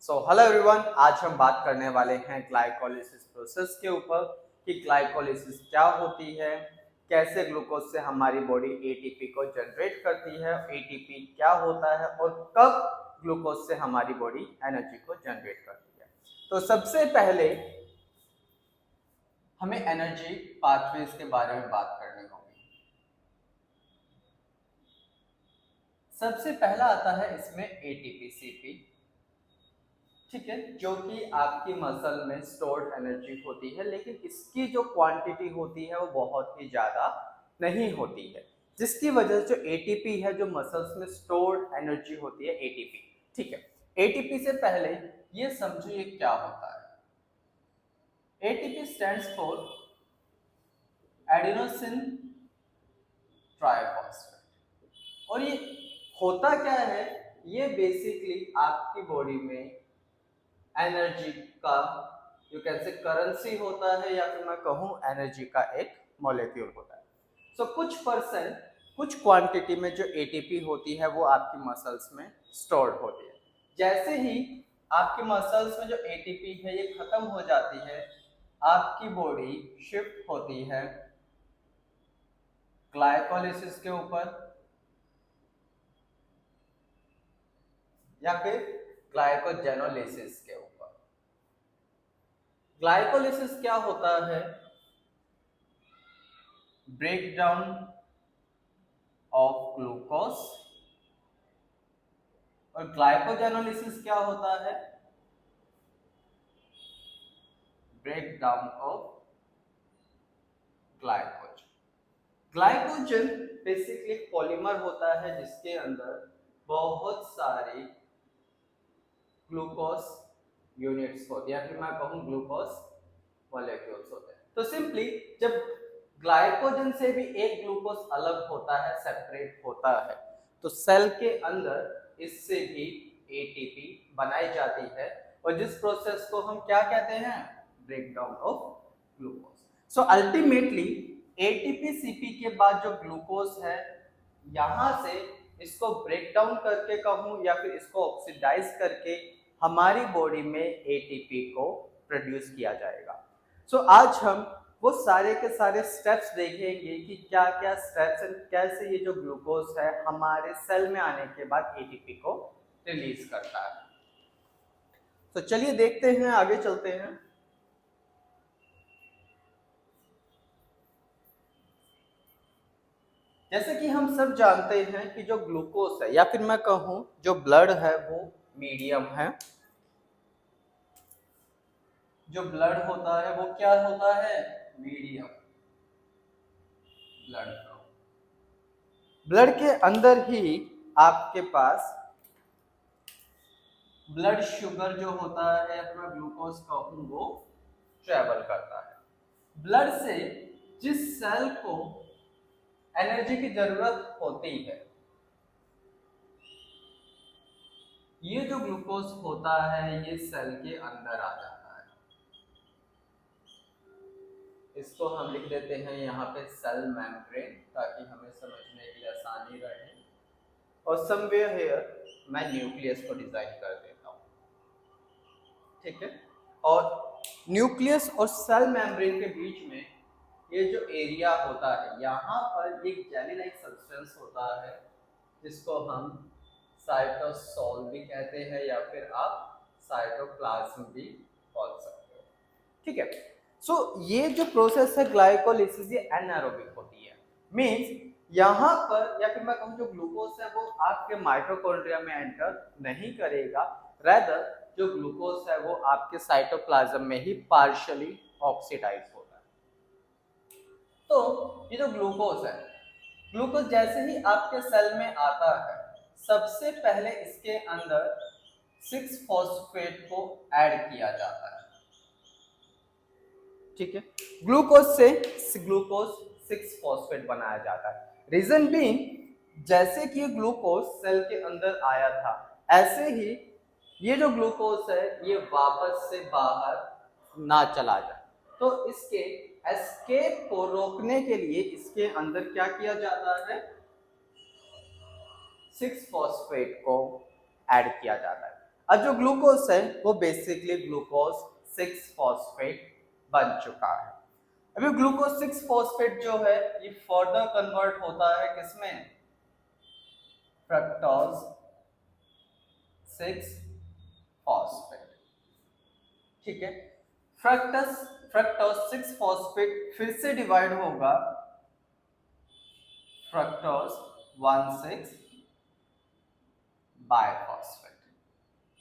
Hello everyone, आज हम बात करने वाले हैं ग्लाइकोलाइसिस प्रोसेस के ऊपर कि ग्लाइकोलाइसिस क्या होती है, कैसे ग्लूकोज से हमारी बॉडी एटीपी को जनरेट करती है, एटीपी क्या होता है और कब ग्लूकोज से हमारी बॉडी एनर्जी को जनरेट करती है। तो सबसे पहले हमें एनर्जी पाथवेज के बारे में बात करनी होगी। सबसे पहला आता है इसमें एटीपी सीपी, ठीक है, जो कि आपकी मसल में स्टोर्ड एनर्जी होती है, लेकिन इसकी जो क्वांटिटी होती है वो बहुत ही ज़्यादा नहीं होती है, जिसकी वजह से जो एटीपी है, जो मसल्स में स्टोर्ड एनर्जी होती है एटीपी, ठीक है। एटीपी से पहले ये समझो ये क्या होता है। ATP stands for adenosine triphosphate. और ये होता क्या है, ये बेसिकली आपकी बॉडी में एनर्जी का जो कैसे करेंसी होता है, या फिर मैं कहूँ एनर्जी का एक मॉलिक्यूल होता है। सो कुछ परसेंट, कुछ क्वांटिटी में जो एटीपी होती है वो आपकी मसल्स में स्टोर्ड होती है। जैसे ही आपकी मसल्स में जो एटीपी है ये खत्म हो जाती है, आपकी बॉडी शिफ्ट होती है ग्लाइकोलाइसिस के ऊपर या फिर ग्लाइकोजेनोलाइसिस के ऊपर। ग्लाइकोलाइसिस क्या होता है? Breakdown of glucose. और ग्लाइकोजेनोलाइसिस क्या होता है? Breakdown of glycogen. Glycogen basically polymer होता है जिसके अंदर बहुत सारी ग्लूकोज यूनिट्स होती है, या फिर मैं कहूँ ग्लूकोज मॉलिक्यूल्स होते हैं। तो सिंपली जब ग्लाइकोजन से भी एक ग्लूकोज अलग होता है, सेपरेट होता है, तो सेल के अंदर इससे भी एटीपी बनाई जाती है, और जिस प्रोसेस को हम क्या कहते हैं? Breakdown of glucose. So ultimately ATP CP के बाद जो ग्लूकोज है, यहां से इसको ब्रेक डाउन करके कहूं या फिर इसको ऑक्सीडाइज करके हमारी बॉडी में एटीपी को प्रोड्यूस किया जाएगा। सो आज हम वो सारे के सारे स्टेप्स देखेंगे कि क्या क्या स्टेप्स एंड कैसे ये जो ग्लूकोज है हमारे सेल में आने के बाद एटीपी को रिलीज करता है। तो चलिए देखते हैं, आगे चलते हैं। जैसे कि हम सब जानते हैं कि जो ग्लूकोज है, या फिर मैं कहूं जो ब्लड है वो मीडियम है। जो ब्लड होता है वो क्या होता है? Medium blood flow. ब्लड के अंदर ही आपके पास ब्लड शुगर जो होता है, या फिर मैं ग्लूकोज कहूं, वो ट्रेवल करता है। ब्लड से जिस सेल को एनर्जी की जरूरत होती है, ये जो ग्लूकोज होता है ये सेल के अंदर आ जाता है। इसको हम लिख देते हैं यहाँ पे सेल मेम्ब्रेन, ताकि हमें समझने की आसानी रहे। और समवेयर हियर मैं न्यूक्लियस को डिजाइन कर देता हूँ, ठीक है। और न्यूक्लियस और सेल मेम्ब्रेन के बीच में ये जो एरिया होता है, यहाँ पर एक जेली लाइक सब्सटेंस होता है जिसको हम साइटोसोल भी कहते हैं, या फिर आप साइटोप्लाज्म भी बोल सकते हो, ठीक है। सो ये जो प्रोसेस है ग्लाइकोलाइसिस, ये एनारोबिक होती है। मींस यहाँ पर, या फिर मैं कहूँ जो ग्लूकोज है वो आपके माइटोकॉन्ड्रिया में एंटर नहीं करेगा, रेदर जो ग्लूकोज है वो आपके साइटोप्लाज्म में ही पार्शियली ऑक्सीडाइज होता है। तो ये जो ग्लूकोज है, ग्लूकोज जैसे ही आपके सेल में आता है, सबसे पहले इसके अंदर 6 फॉस्फेट को ऐड किया जाता है, ठीक है। ग्लूकोज से ग्लूकोज 6 फॉस्फेट बनाया जाता है। रीजन बीइंग, जैसे कि ग्लूकोज सेल के अंदर आया था, ऐसे ही ये जो ग्लूकोज है ये वापस से बाहर ना चला जाए, तो इसके एस्केप को रोकने के लिए इसके अंदर क्या किया जाता है? 6 फॉस्फेट को ऐड किया जाता है। अब जो ग्लूकोज है वो बेसिकली ग्लूकोज 6 फॉस्फेट बन चुका है। अभी ग्लूकोज 6 फॉस्फेट जो है ये फर्दर कन्वर्ट होता है किसमें, फ्रक्टोज 6 फॉस्फेट। ठीक है, फ्रक्टोज 6 फॉस्फेट फिर से डिवाइड होगा फ्रक्टोज 1,6 बायफॉस्फेट।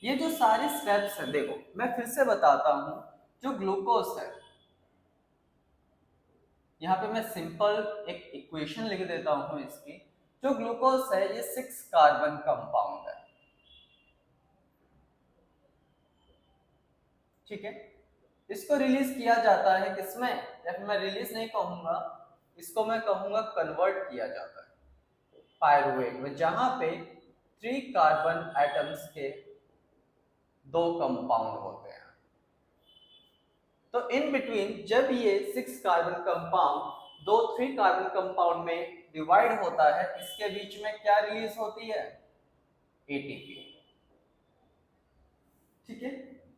ये जो सारे स्टेप्स हैं, देखो मैं फिर से बताता हूं, जो ग्लूकोज है, यहाँ पे मैं सिंपल एक इक्वेशन लिख देता हूं इसकी। जो ग्लूकोज है ये 6 कार्बन कंपाउंड है। ठीक है, इसको रिलीज किया जाता है किसमें, या फिर मैं रिलीज नहीं कहूंगा, इसको मैं कहूंगा कन्वर्ट किया जाता है पायरुवेट में, जहां पे 3 कार्बन एटम्स के 2 कंपाउंड होते हैं। तो इन बिटवीन जब ये 6 कार्बन कंपाउंड 3 कार्बन कंपाउंड में डिवाइड होता है, इसके बीच में क्या रिलीज होती है, एटीपी। ठीक है,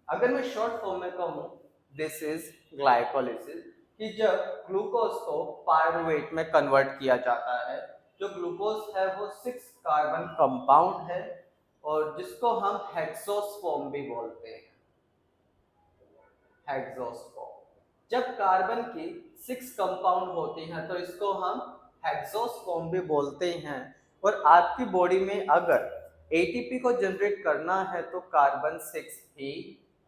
अगर मैं शॉर्ट फॉर्म में कहूं, दिस इज ग्लाइकोलिसिस, कि जब ग्लूकोज को पायरुवेट में कन्वर्ट किया जाता है, जो ग्लूकोज है वो 6 कार्बन कंपाउंड है और जिसको हम हेक्सोस्पर्म भी बोलते हैं, हेक्सोस्पर्म। जब कार्बन की 6 कंपाउंड होती हैं तो इसको हम हेक्सोस्पर्म भी बोलते हैं। और आपकी बॉडी में अगर एटीपी को जनरेट करना है तो कार्बन 6 ही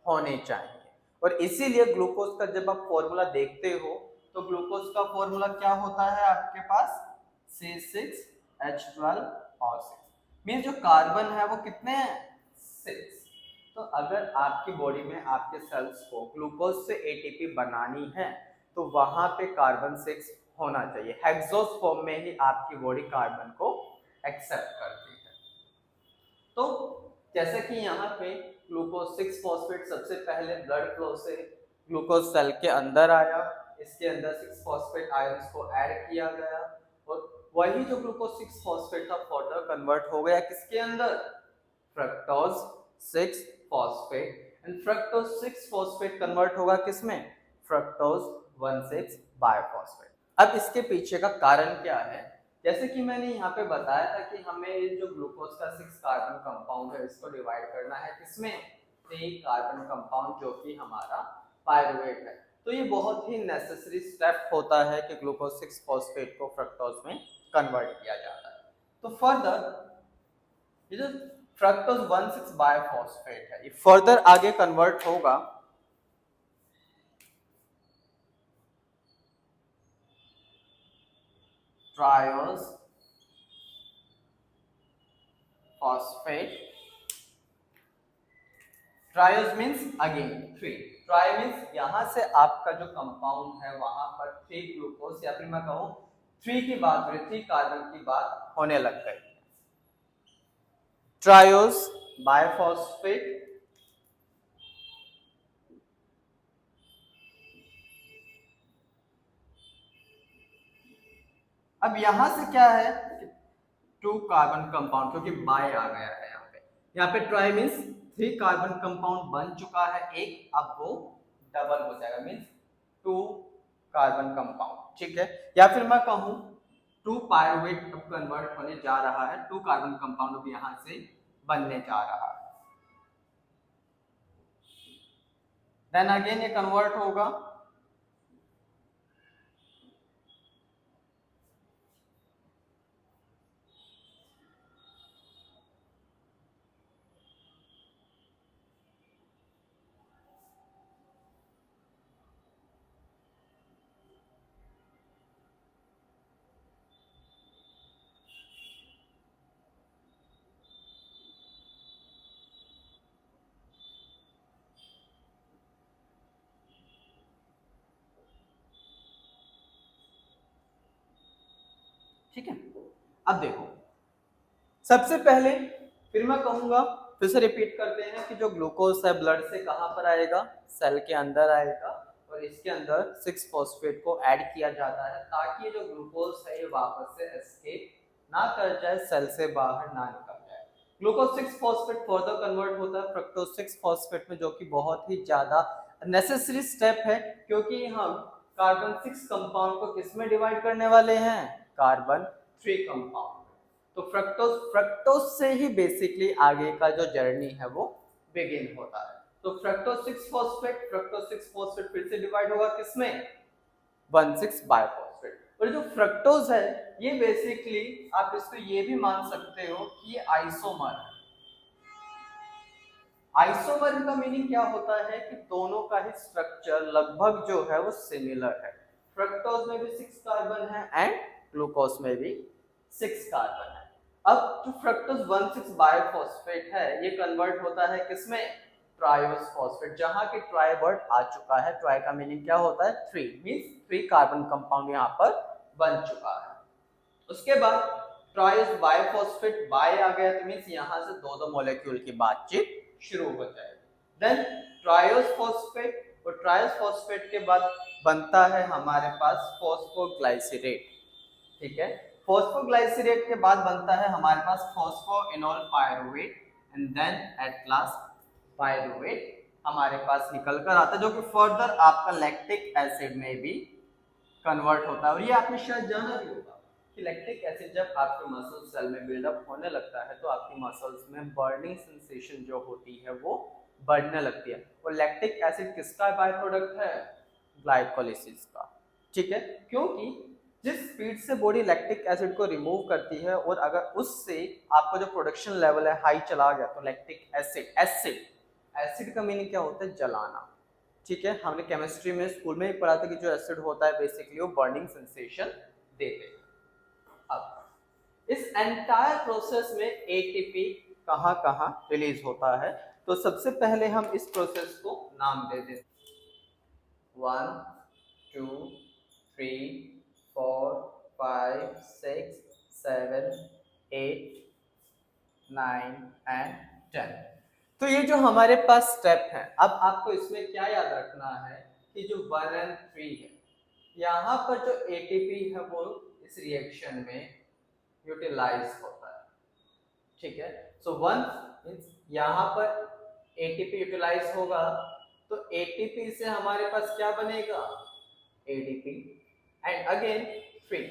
होने चाहिए। और इसीलिए ग्लूकोज का जब आप फॉर्मूला देखते हो तो ग्लूकोज का फॉर्मूला क्या होता है आपके पास, C6H12O6। मीन जो कार्बन है वो कितने हैं, 6। तो अगर आपकी बॉडी में आपके सेल्स को ग्लूकोज से एटीपी बनानी है तो वहां पे कार्बन 6 होना चाहिए। हेक्सोस्पर्म में ही आपकी बॉडी कार्बन को एक्सेप्ट करती है। तो जैसे कि यहाँ पे ग्लूकोज 6 फॉस्फेट सबसे पहले ब्लड फ्लो से ग्लूकोज सेल के अंदर आया, इसके अंदर 6 फॉस्फेट आयंस को ऐड किया गया और वही जो ग्लूकोज 6 फॉस्फेट था फर्दर कन्वर्ट हो गया किसके अंदर, fructose 6 phosphate. And fructose 6 phosphate convert होगा किसमें, फ्रक्टोज 1,6 बायफॉस्फेट। अब इसके पीछे का कारण क्या है, जैसे कि मैंने यहाँ पे बताया था कि हमें ये जो ग्लूकोज का 6 कार्बन कंपाउंड है इसको डिवाइड करना है किसमें, 3 कार्बन कंपाउंड जो कि हमारा पायरुवेट है। तो ये बहुत ही नेसेसरी स्टेप होता है कि ग्लूकोज 6 फॉस्फेट को फ्रक्टोज में कन्वर्ट किया जाता है। तो फर्दर ये जो फ्रक्टोज 1,6 बायफॉस्फेट है ये फर्दर आगे कन्वर्ट होगा triose phosphate. Triose means again 3। Try means यहां से आपका जो कंपाउंड है वहां पर 3 ग्लूकोज या फिर मैं कहूं 3 की बात हो रही, 3 कार्बन की बात होने लग गई। ट्रायोज बायफॉस्फेट अब यहां से क्या है, 2 कार्बन कंपाउंड क्योंकि बाय आ गया है यहाँ पे ट्राई मीन्स 3 कार्बन कंपाउंड बन चुका है एक, अब वो डबल हो जाएगा मीन्स 2 कार्बन कंपाउंड। ठीक है, या फिर मैं कहूं 2 पायरुवेट अब कन्वर्ट होने जा रहा है, 2 कार्बन कंपाउंड अब यहां से बनने जा रहा है। देन अगेन ये कन्वर्ट होगा ठीक है। अब देखो सबसे पहले फिर मैं कहूंगा, फिर से रिपीट करते हैं कि जो ग्लूकोज है ब्लड से कहां पर आएगा, सेल के अंदर आएगा और इसके अंदर 6 फॉस्फेट को ऐड किया जाता है ताकि ये जो ग्लूकोज है ये वापस से एस्केप ना कर जाए, सेल से बाहर ना निकल जाए। ग्लूकोज 6 फॉस्फेट फर्दर कन्वर्ट होता है फ्रक्टोज 6 फॉस्फेट में, जो कि बहुत ही ज्यादा नेसेसरी स्टेप है, क्योंकि हम कार्बन 6 कंपाउंड को किस में डिवाइड करने वाले हैं, कार्बन 3 कंपाउंड। तो फ्रक्टोज से ही बेसिकली आगे का जो जर्नी है वो बिगिन होता है। तो फ्रक्टोज 6 फॉस्फेट फिर से डिवाइड होगा किसमें, 1,6 बायोफॉस्फेट। और जो फ्रक्टोज है ये बेसिकली आप इसको ये भी मान सकते हो कि ये आइसोमर है। आइसोमर का मीनिंग क्या होता है कि दोनों का ही स्ट्रक्चर लगभग जो है वो सिमिलर है। फ्रक्टोज में भी 6 कार्बन है एंड ग्लूकोज में भी 6 कार्बन है। अब जो फ्रक्टोज 1,6 बायोफॉस्फेट है ये कन्वर्ट होता है किसमें, ट्रायोस फॉस्फेट, जहां की ट्राई वर्ड आ चुका है। ट्राई का मीनिंग क्या होता है, 3 मींस 3 कार्बन कंपाउंड यहाँ पर बन चुका है। उसके बाद ट्रायोस बायोफॉस्फेट, बाय आ गया तो मींस यहाँ से दो मॉलिक्यूल की बातचीत शुरू हो जाएगी। देन ट्रायोस फॉस्फेट, और ट्रायोस फॉस्फेट के बाद बनता है हमारे पास फॉस्फोग्लाइसरेट, ठीक है। फॉस्फोग्लाइसरेट के बाद बनता है हमारे पास phosphoenol pyruvate and then at last pyruvate हमारे पास निकल कर आता है, जो कि फर्दर आपका लैक्टिक एसिड में भी कन्वर्ट होता है। और ये आपने शायद जाना भी होगा कि लैक्टिक एसिड जब आपके मसल सेल में बिल्डअप होने लगता है तो आपकी मसल्स में बर्निंग सेंसेशन जो होती है वो बढ़ने लगती है। और लैक्टिक एसिड किसका बाय प्रोडक्ट है, ग्लाइकोलाइसिस का, ठीक है। क्योंकि जिस स्पीड से बॉडी लैक्टिक एसिड को रिमूव करती है और अगर उससे आपका जो प्रोडक्शन लेवल है हाई चला गया तो लैक्टिक एसिड, एसिड का मीनिंग क्या होता है, जलाना, ठीक है। हमने केमिस्ट्री में स्कूल में ही पढ़ा था कि जो एसिड होता है बेसिकली वो बर्निंग सेंसेशन देते हैं। अब इस एंटायर प्रोसेस में एटीपी कहां कहां रिलीज होता है, तो सबसे पहले हम इस प्रोसेस को नाम दे देते हैं 1 2 3 4 5 6 7 8 9 एंड 10। तो ये जो हमारे पास स्टेप है, अब आपको इसमें क्या याद रखना है कि जो 1 और 3 है, यहाँ पर जो एटीपी है वो इस रिएक्शन में यूटिलाइज होता है, ठीक है। सो 1 मींस यहाँ पर एटीपी यूटिलाइज होगा तो एटीपी से हमारे पास क्या बनेगा, एडीपी, एंड अगेन 3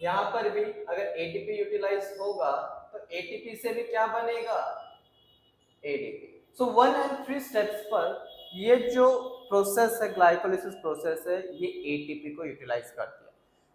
यहाँ पर भी अगर एटीपी यूटिलाइज होगा तो एटीपी से भी क्या बनेगा, एडीपी। सो 1 और 3 स्टेप्स पर ये जो प्रोसेस है ग्लाइकोलाइसिस प्रोसेस है ये एटीपी को यूटिलाइज करती है।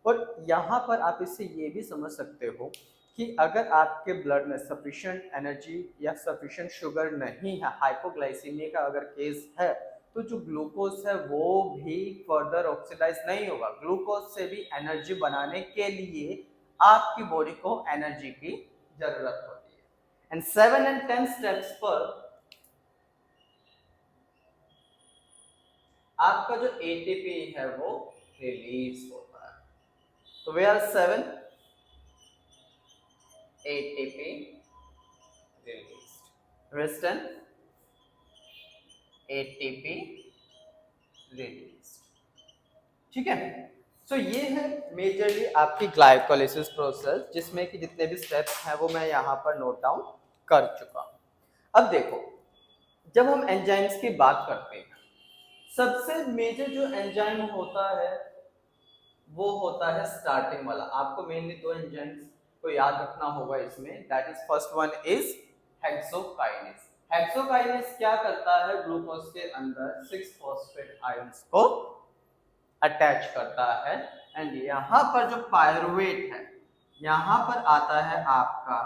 और यहाँ पर आप इससे ये भी समझ सकते हो कि अगर आपके ब्लड में सफिशिएंट एनर्जी या सफिशिएंट शुगर नहीं है, हाइपोग्लाइसीमिया का अगर केस है, तो जो ग्लूकोज है वो भी फर्दर ऑक्सीडाइज नहीं होगा। ग्लूकोज से भी एनर्जी बनाने के लिए आपकी बॉडी को एनर्जी की जरूरत होती है। एंड 7 और 10 स्टेप्स पर आपका जो एटीपी है वो रिलीज होता है। तो वे are 7 ATP released, western ATP released, ठीक है। सो ये है मेजरली आपकी ग्लाइकोलाइसिस प्रोसेस, जिसमें कि जितने भी स्टेप्स हैं वो मैं यहाँ पर नोट डाउन कर चुका हूँ। अब देखो, जब हम एंजाइम्स की बात करते हैं, सबसे मेजर जो एंजाइम होता है वो होता है स्टार्टिंग वाला। आपको मेनली दो एंजाइम्स को याद रखना होगा इसमें, that is first one is hexokinase. Hexokinase क्या करता है, ग्लूकोज के अंदर 6 फॉस्फेट आयंस को अटैच करता है एंड यहाँ पर जो पायरुवेट है, यहाँ पर आता है आपका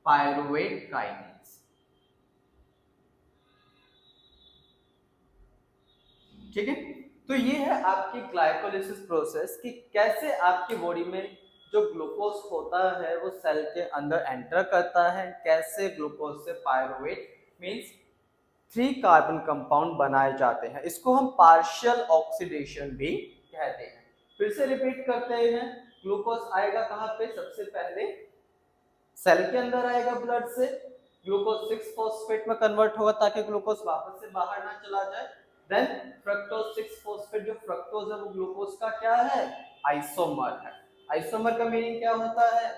पायरुवेट काइनेज, ठीक है। तो ये है आपकी ग्लाइकोलाइसिस प्रोसेस कि कैसे आपकी बॉडी में जो ग्लूकोज होता है वो सेल के अंदर एंटर करता है, कैसे ग्लूकोज से पायरुवेट मींस 3 कार्बन कंपाउंड बनाए जाते हैं। इसको हम पार्शियल ऑक्सीडेशन भी कहते हैं। फिर से रिपीट करते हैं, ग्लूकोज आएगा कहाँ पे, सबसे पहले सेल के अंदर आएगा, ब्लड से ग्लूकोज 6 फॉस्फेट में कन्वर्ट होगा ताकि ग्लूकोज वापस से बाहर ना चला जाए। देन फ्रक्टोज 6 फॉस्फेट, जो फ्रक्टोज है वो ग्लूकोज का क्या है, आइसोमर है। आइसोमर का मीनिंग क्या होता है,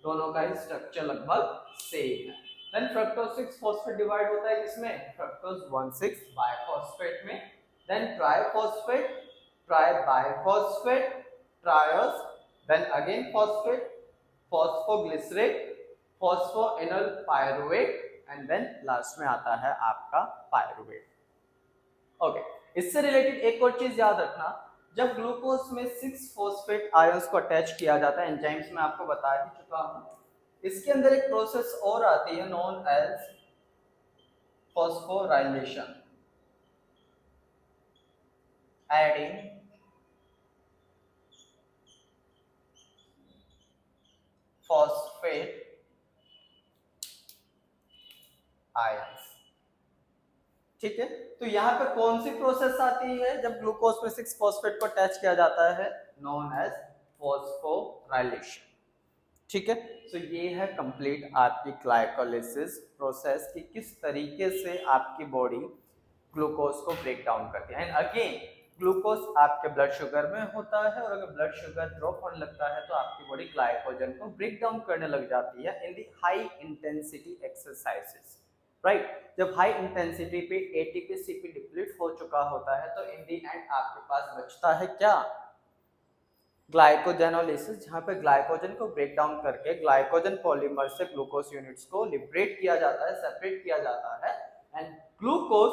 दोनों का ही स्ट्रक्चर लगभग सेम है। देन फ्रक्टोज 6 फॉस्फेट डिवाइड होता है किसमें, फ्रक्टोज 1,6 बाइफॉस्फेट में, then triphosphate, tri biphosphate, triose, then again phosphate, phosphoglycerate, phosphoenol pyruvate, and then last में आता है आपका पायरुवेट। ओके, इससे रिलेटेड एक और चीज याद रखना, जब ग्लूकोज में 6 फॉस्फेट आयंस को अटैच किया जाता है, एंजाइम्स में आपको बता ही चुका हूं, इसके अंदर एक प्रोसेस और आती है known as phosphorylation, adding phosphate ions. ठीक है, तो यहाँ पे कौन सी प्रोसेस आती है जब ग्लूकोज में 6 फॉस्फेट को अटैच किया जाता है, नोन एज फॉस्फोराइलेशन। ठीक है, तो ये है कंप्लीट आपकी ग्लाइकोलिसिस प्रोसेस की किस तरीके से आपकी बॉडी ग्लूकोज को ब्रेक डाउन करती है। एंड अगेन ग्लूकोज आपके ब्लड शुगर में होता है, और अगर ब्लड शुगर ड्रॉप होने लगता है तो आपकी बॉडी ग्लाइकोजन को ब्रेक डाउन करने लग जाती है इन दी हाई इंटेंसिटी एक्सरसाइजेस, राइट। जब हाई इंटेंसिटी पे एटीपी सीपी डिप्लीट हो चुका होता है तो इन दी एंड आपके पास बचता है क्या, ग्लाइकोजेनोलिसिस, जहां पे ग्लाइकोजन को ब्रेक डाउन करके ग्लाइकोजन पॉलीमर से ग्लूकोज यूनिट्स को लिबरेट किया जाता है, सेपरेट किया जाता है, and glucose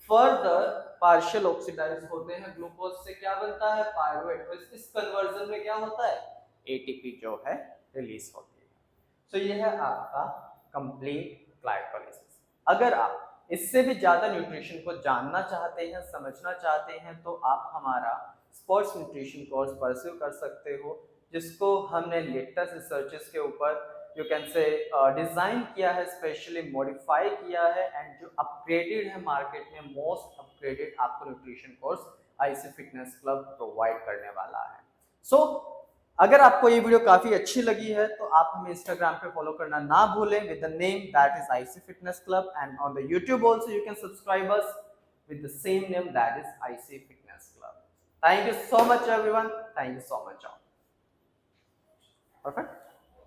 further partial oxidise होते हैं, ग्लूकोज से क्या बनता है, पायरुवेट। तो इस कन्वर्जन में क्या होता है, एटीपी जो है रिलीज होती है। तो ये है आपका कंप्लीट ग्लाइकोलिसिस। अगर आप इससे भी ज्यादा न्यूट्रिशन को जानना चाहते हैं, समझना चाहते हैं, तो आप हमारा स्पोर्ट्स न्यूट्रिशन कोर्स परस्यू कर सकते हो, जिसको हमने लेटेस्ट रिसर्चेस के ऊपर यू कैन से डिजाइन किया है, स्पेशली मॉडिफाई किया है, एंड जो अपग्रेडेड है मार्केट में, मोस्ट अपग्रेडेड आपको nutrition course IC fitness club provide करने वाला है। सो अगर आपको ये वीडियो काफी अच्छी लगी है तो आप हमें इंस्टाग्राम पे फॉलो करना ना भूलें with the name that is IC fitness club, and on the YouTube also you can subscribe us with the same name, that is IC Fitness Club. Thank you so much everyone. Thank you so much all. Perfect.